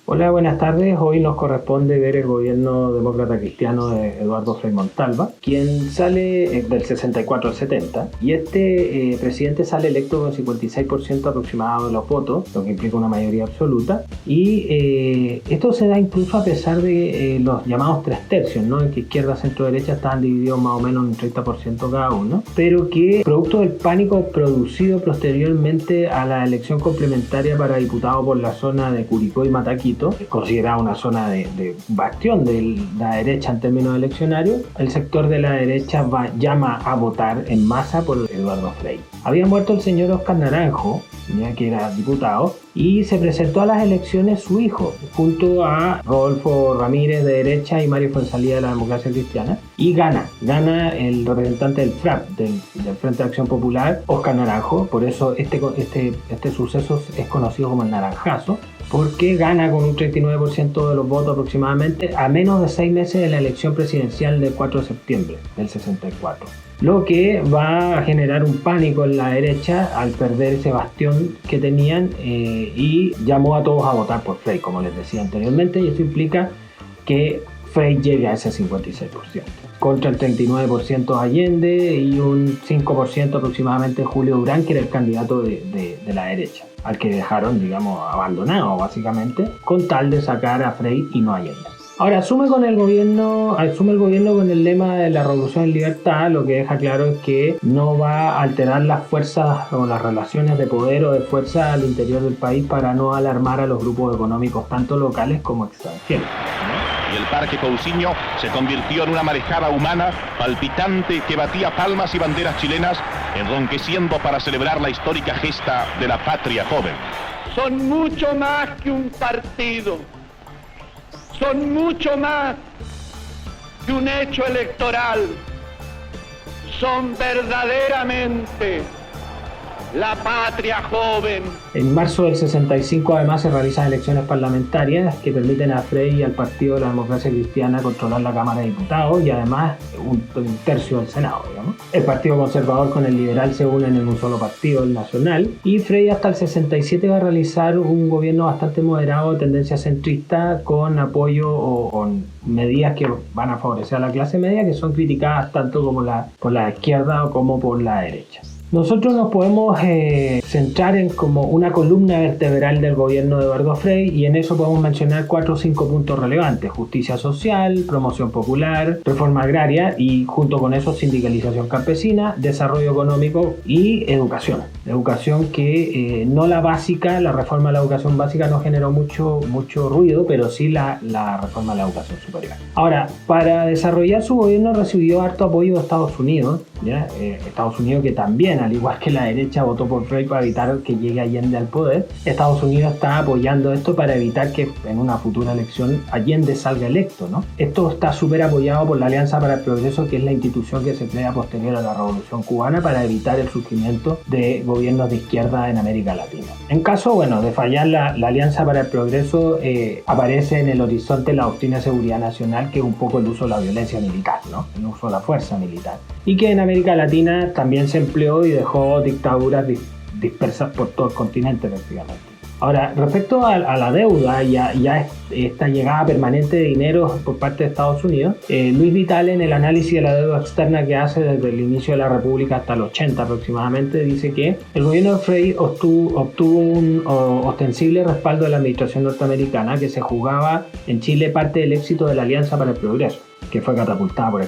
Hola, buenas tardes. Hoy nos corresponde ver el gobierno demócrata cristiano de Eduardo Frei Montalva, quien sale del 64 al 70, y este presidente sale electo con 56% aproximado de los votos, lo que implica una mayoría absoluta, y esto se da incluso a pesar de los llamados tres tercios, ¿no? En que izquierda, centro, derecha estaban divididos más o menos en un 30% cada uno, pero que producto del pánico producido posteriormente a la elección complementaria para diputado por la zona de Curicó y Mataquito, considerada una zona de bastión de la derecha en términos eleccionarios, el sector de la derecha llama a votar en masa por Eduardo Frei. Había muerto el señor Oscar Naranjo, ya que era diputado, y se presentó a las elecciones su hijo, junto a Rodolfo Ramírez de derecha y Mario Fuenzalía de la Democracia Cristiana, y gana el representante del FRAP, del Frente de Acción Popular, Oscar Naranjo. Por eso este suceso es conocido como el Naranjazo, porque gana con un 39% de los votos aproximadamente a menos de 6 meses de la elección presidencial del 4 de septiembre del 64. Lo que va a generar un pánico en la derecha al perder ese bastión que tenían, y llamó a todos a votar por Frei, como les decía anteriormente, y eso implica que Frei llegue a ese 56%, contra el 39% Allende y un 5% aproximadamente Julio Durán, que era el candidato de la derecha, al que dejaron, digamos, abandonado básicamente, con tal de sacar a Frei y no a Allende. Ahora asume el gobierno con el lema de la revolución en libertad, lo que deja claro es que no va a alterar las fuerzas o las relaciones de poder o de fuerza al interior del país para no alarmar a los grupos económicos tanto locales como extranjeros. Y el Parque Cousiño se convirtió en una marejada humana palpitante que batía palmas y banderas chilenas, enronqueciendo para celebrar la histórica gesta de la patria joven. Son mucho más que un partido, son mucho más que un hecho electoral, son verdaderamente la patria joven. En marzo del 65 además se realizan elecciones parlamentarias que permiten a Frei y al Partido de la Democracia Cristiana controlar la Cámara de Diputados y además un tercio del Senado, digamos. El Partido Conservador con el Liberal se unen en un solo partido, el Nacional, y Frei hasta el 67 va a realizar un gobierno bastante moderado de tendencia centrista, con apoyo o con medidas que van a favorecer a la clase media, que son criticadas tanto por la izquierda como por la derecha. Nosotros nos podemos centrar en como una columna vertebral del gobierno de Eduardo Frei, y en eso podemos mencionar 4 o 5 puntos relevantes: justicia social, promoción popular, reforma agraria y junto con eso sindicalización campesina, desarrollo económico y educación. Educación que no la básica, la reforma de la educación básica no generó mucho ruido, pero sí la reforma de la educación superior. Ahora, para desarrollar su gobierno recibió harto apoyo de Estados Unidos, ¿ya? Estados Unidos, que también, al igual que la derecha, votó por Frei para evitar que llegue Allende al poder. Estados Unidos está apoyando esto para evitar que en una futura elección Allende salga electo, ¿no? Esto está súper apoyado por la Alianza para el Progreso, que es la institución que se crea posterior a la Revolución Cubana para evitar el surgimiento de gobiernos de izquierda en América Latina. En caso, de fallar la Alianza para el Progreso, aparece en el horizonte la doctrina de seguridad nacional, que es un poco el uso de la violencia militar, ¿no? El uso de la fuerza militar, y que en América Latina también se empleó y dejó dictaduras dispersas por todo el continente prácticamente. Ahora, respecto a la deuda y a esta llegada permanente de dinero por parte de Estados Unidos, Luis Vital, en el análisis de la deuda externa que hace desde el inicio de la República hasta el 80 aproximadamente, dice que el gobierno de Frei obtuvo un ostensible respaldo de la administración norteamericana, que se jugaba en Chile parte del éxito de la Alianza para el Progreso, que fue catapultada por el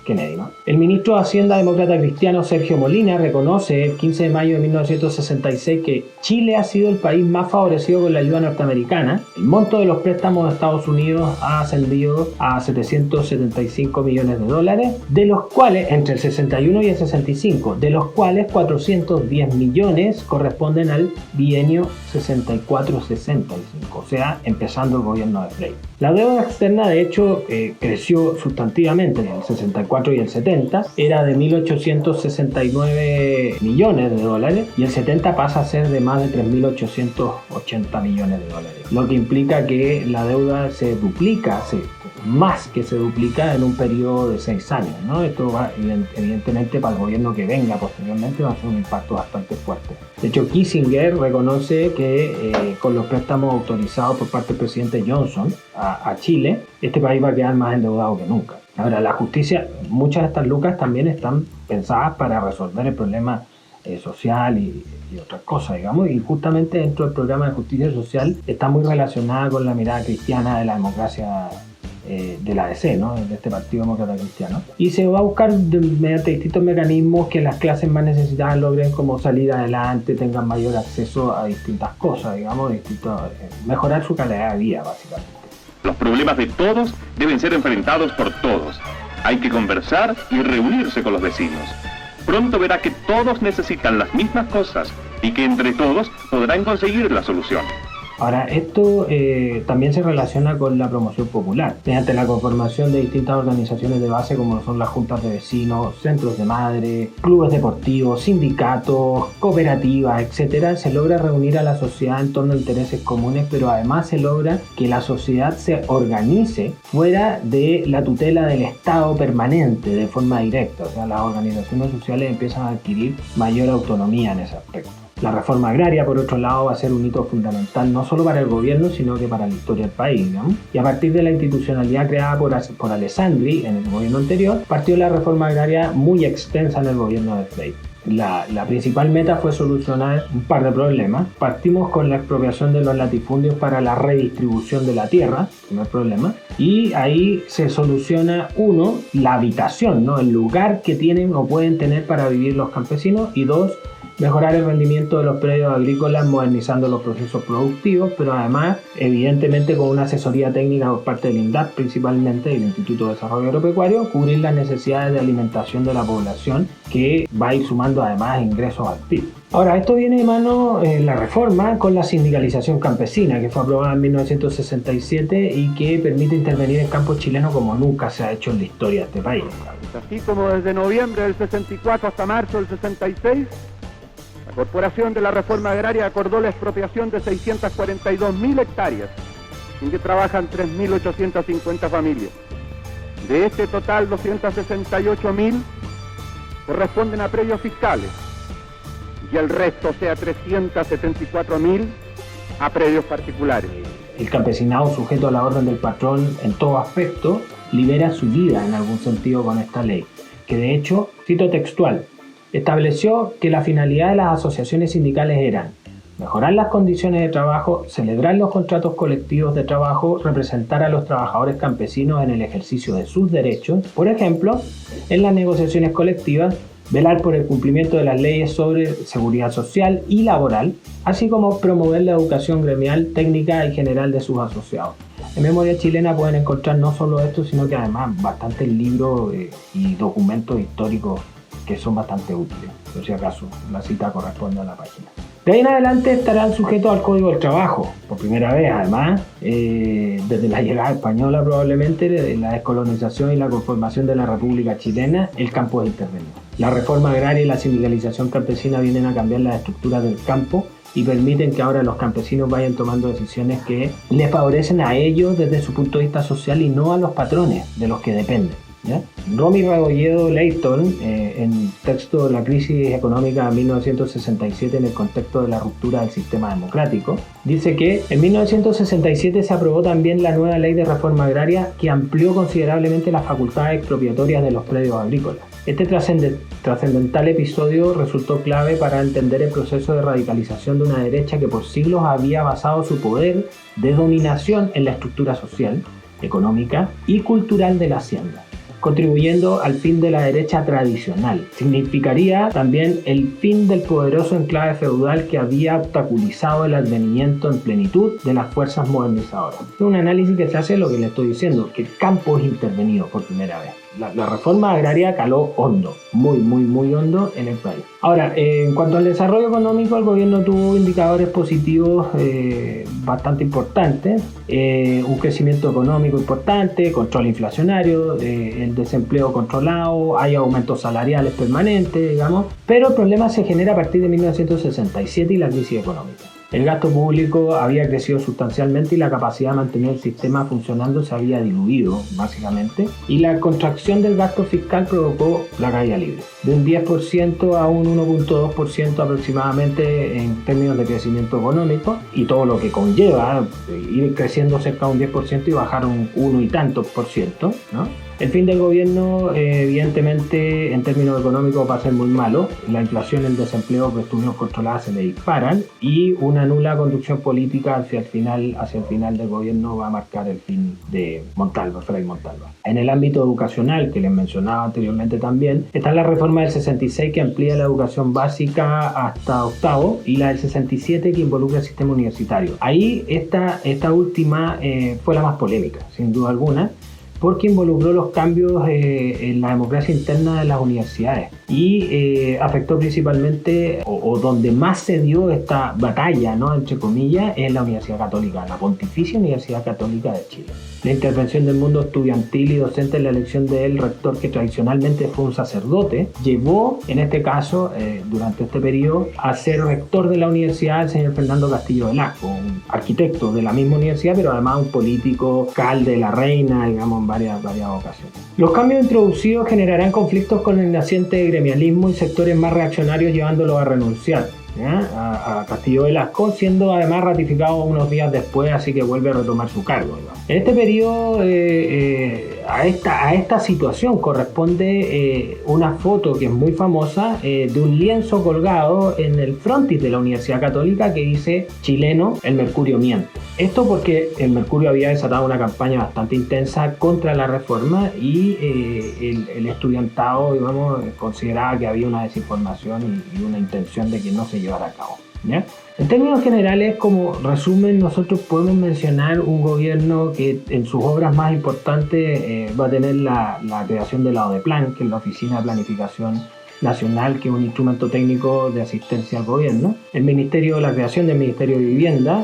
Kennedy, ¿no? El ministro de Hacienda demócrata cristiano Sergio Molina reconoce el 15 de mayo de 1966 que Chile ha sido el país más favorecido con la ayuda norteamericana. El monto de los préstamos de Estados Unidos ha ascendido a 775 millones de dólares, de los cuales, entre el 61 y el 65, de los cuales 410 millones corresponden al bienio 64-65, o sea, empezando el gobierno de Frei. La deuda externa, de hecho, creció cambió sustantivamente en el 64 y el 70, era de 1.869 millones de dólares y el 70 pasa a ser de más de 3.880 millones de dólares, lo que implica que la deuda se duplica, más que se duplica en un periodo de 6 años, ¿no? Esto va, evidentemente, para el gobierno que venga posteriormente va a ser un impacto bastante fuerte. De hecho, Kissinger reconoce que con los préstamos autorizados por parte del presidente Johnson a Chile, este país va a quedar más endeudado que nunca. Ahora, la justicia, muchas de estas lucas también están pensadas para resolver el problema social y otras cosas, digamos, y justamente dentro del programa de justicia social está muy relacionada con la mirada cristiana de la democracia de la ADC, ¿no? De este Partido Demócrata Cristiano, y se va a buscar mediante distintos mecanismos que las clases más necesitadas logren como salir adelante, tengan mayor acceso a distintas cosas, digamos, mejorar su calidad de vida, básicamente. Los problemas de todos deben ser enfrentados por todos. Hay que conversar y reunirse con los vecinos. Pronto verá que todos necesitan las mismas cosas y que entre todos podrán conseguir la solución. Ahora, esto también se relaciona con la promoción popular, mediante la conformación de distintas organizaciones de base como son las juntas de vecinos, centros de madre, clubes deportivos, sindicatos, cooperativas, etc. Se logra reunir a la sociedad en torno a intereses comunes, pero además se logra que la sociedad se organice fuera de la tutela del Estado permanente de forma directa. O sea, las organizaciones sociales empiezan a adquirir mayor autonomía en ese aspecto. La reforma agraria, por otro lado, va a ser un hito fundamental no solo para el gobierno, sino que para la historia del país, ¿no? Y a partir de la institucionalidad creada por Alessandri en el gobierno anterior, partió la reforma agraria muy extensa en el gobierno de Frei. La principal meta fue solucionar un par de problemas. Partimos con la expropiación de los latifundios para la redistribución de la tierra, primer problema, y ahí se soluciona, uno, la habitación, ¿no? El lugar que tienen o pueden tener para vivir los campesinos, y dos, mejorar el rendimiento de los predios agrícolas modernizando los procesos productivos, pero además, evidentemente, con una asesoría técnica por parte del INDAP, principalmente el Instituto de Desarrollo Agropecuario, cubrir las necesidades de alimentación de la población, que va a ir sumando además ingresos al PIB. Ahora, esto viene de mano la reforma con la sindicalización campesina, que fue aprobada en 1967 y que permite intervenir en campos chilenos como nunca se ha hecho en la historia de este país. Así como desde noviembre del 64 hasta marzo del 66, la Corporación de la Reforma Agraria acordó la expropiación de 642.000 hectáreas, en que trabajan 3.850 familias. De este total, 268.000 corresponden a predios fiscales y el resto, o sea, 374.000, a predios particulares. El campesinado, sujeto a la orden del patrón en todo aspecto, libera su vida en algún sentido con esta ley, que de hecho, cito textual, estableció que la finalidad de las asociaciones sindicales eran mejorar las condiciones de trabajo, celebrar los contratos colectivos de trabajo, representar a los trabajadores campesinos en el ejercicio de sus derechos, por ejemplo, en las negociaciones colectivas, velar por el cumplimiento de las leyes sobre seguridad social y laboral, así como promover la educación gremial, técnica y general de sus asociados. En Memoria Chilena pueden encontrar no solo esto, sino que además bastantes libros y documentos históricos que son bastante útiles, por si acaso la cita corresponde a la página. De ahí en adelante estarán sujetos al Código del Trabajo, por primera vez además, desde la llegada española probablemente, de la descolonización y la conformación de la República Chilena, el campo es intervenido. La reforma agraria y la sindicalización campesina vienen a cambiar las estructuras del campo y permiten que ahora los campesinos vayan tomando decisiones que les favorecen a ellos desde su punto de vista social y no a los patrones de los que dependen, ¿ya? Romy Rebolledo Leighton, en texto La crisis económica de 1967 en el contexto de la ruptura del sistema democrático, dice que en 1967 se aprobó también la nueva ley de reforma agraria que amplió considerablemente las facultades expropiatorias de los predios agrícolas. Este trascendental episodio resultó clave para entender el proceso de radicalización de una derecha que por siglos había basado su poder de dominación en la estructura social, económica y cultural de la hacienda, contribuyendo al fin de la derecha tradicional. Significaría también el fin del poderoso enclave feudal que había obstaculizado el advenimiento en plenitud de las fuerzas modernizadoras. Es un análisis que se hace de lo que le estoy diciendo, que el campo es intervenido por primera vez. la reforma agraria caló hondo, muy hondo en el país. Ahora, en cuanto al desarrollo económico, el gobierno tuvo indicadores positivos bastante importantes, un crecimiento económico importante, control inflacionario, el desempleo controlado, hay aumentos salariales permanentes, digamos, pero el problema se genera a partir de 1967 y la crisis económica. El gasto público había crecido sustancialmente y la capacidad de mantener el sistema funcionando se había diluido, básicamente, y la contracción del gasto fiscal provocó la caída libre, de un 10% a un 1.2% aproximadamente en términos de crecimiento económico, y todo lo que conlleva ir creciendo cerca de un 10% y bajar un 1 y tantos por ciento, ¿no? El fin del gobierno, evidentemente, en términos económicos va a ser muy malo. La inflación y el desempleo que estuvieron controladas se le disparan y una nula conducción política hacia el final del gobierno va a marcar el fin de Montalva, Frei Montalva. En el ámbito educacional, que les mencionaba anteriormente también, está la reforma del 66 que amplía la educación básica hasta octavo y la del 67 que involucra el sistema universitario. Ahí esta última fue la más polémica, sin duda alguna, porque involucró los cambios en la democracia interna de las universidades y afectó principalmente, o donde más se dio esta batalla, ¿no?, entre comillas, es la Universidad Católica, la Pontificia Universidad Católica de Chile. La intervención del mundo estudiantil y docente en la elección del rector, que tradicionalmente fue un sacerdote, llevó, en este caso, durante este periodo, a ser rector de la universidad el señor Fernando Castillo Velasco, un arquitecto de la misma universidad, pero además un político, alcalde de La Reina, digamos, en varias ocasiones. Los cambios introducidos generarán conflictos con el naciente gremialismo y sectores más reaccionarios, llevándolos a renunciar a Castillo Velasco, siendo además ratificado unos días después, así que vuelve a retomar su cargo. En este periodo, a esta situación corresponde una foto que es muy famosa de un lienzo colgado en el frontis de la Universidad Católica que dice: chileno, el mercurio miente. Esto porque el Mercurio había desatado una campaña bastante intensa contra la reforma y el estudiantado, digamos, consideraba que había una desinformación y una intención de que no se llevara a cabo, ¿ya? En términos generales, como resumen, nosotros podemos mencionar un gobierno que en sus obras más importantes va a tener la creación de la ODEPLAN, que es la Oficina de Planificación Nacional, que es un instrumento técnico de asistencia al gobierno, la creación del Ministerio de Vivienda,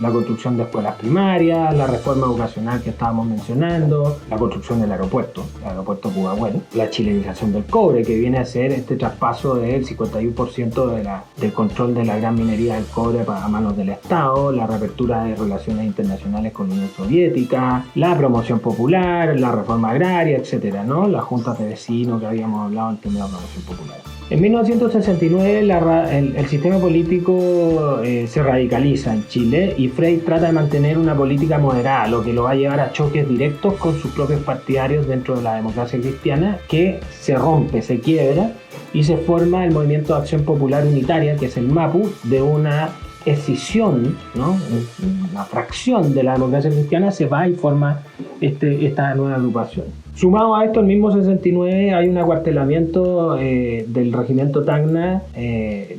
la construcción de escuelas primarias, la reforma educacional que estábamos mencionando, la construcción del aeropuerto, el aeropuerto Pudahuel, la chilenización del cobre, que viene a ser este traspaso del 51% del control de la gran minería del cobre a manos del Estado, la reapertura de relaciones internacionales con la Unión Soviética, la promoción popular, la reforma agraria, etcétera, ¿no? Las juntas de vecinos que habíamos hablado en términos de promoción popular. En 1969 el sistema político se radicaliza en Chile y Frei trata de mantener una política moderada, lo que lo va a llevar a choques directos con sus propios partidarios dentro de la democracia cristiana, que se rompe, se quiebra y se forma el Movimiento de Acción Popular Unitaria, que es el MAPU, de una escisión, ¿no?, una fracción de la democracia cristiana, se va y forma esta nueva agrupación. Sumado a esto, en el mismo 69 hay un acuartelamiento del regimiento Tacna,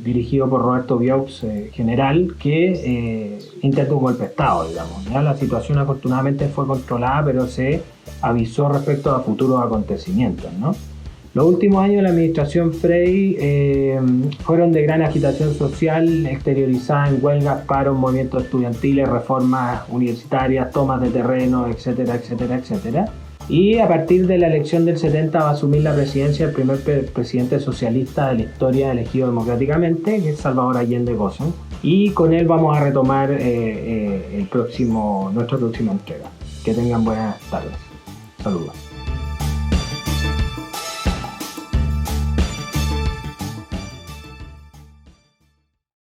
dirigido por Roberto Biox, general, que intenta un golpe de Estado, digamos. ¿Ya? La situación afortunadamente fue controlada, pero se avisó respecto a futuros acontecimientos, ¿no? Los últimos años de la administración Frei fueron de gran agitación social, exteriorizada en huelgas, paros, movimientos estudiantiles, reformas universitarias, tomas de terreno, etcétera, etcétera, etcétera. Y a partir de la elección del 70 va a asumir la presidencia el primer presidente socialista de la historia elegido democráticamente, que es Salvador Allende Gossen. Y con él vamos a retomar nuestra próxima entrega. Que tengan buenas tardes. Saludos.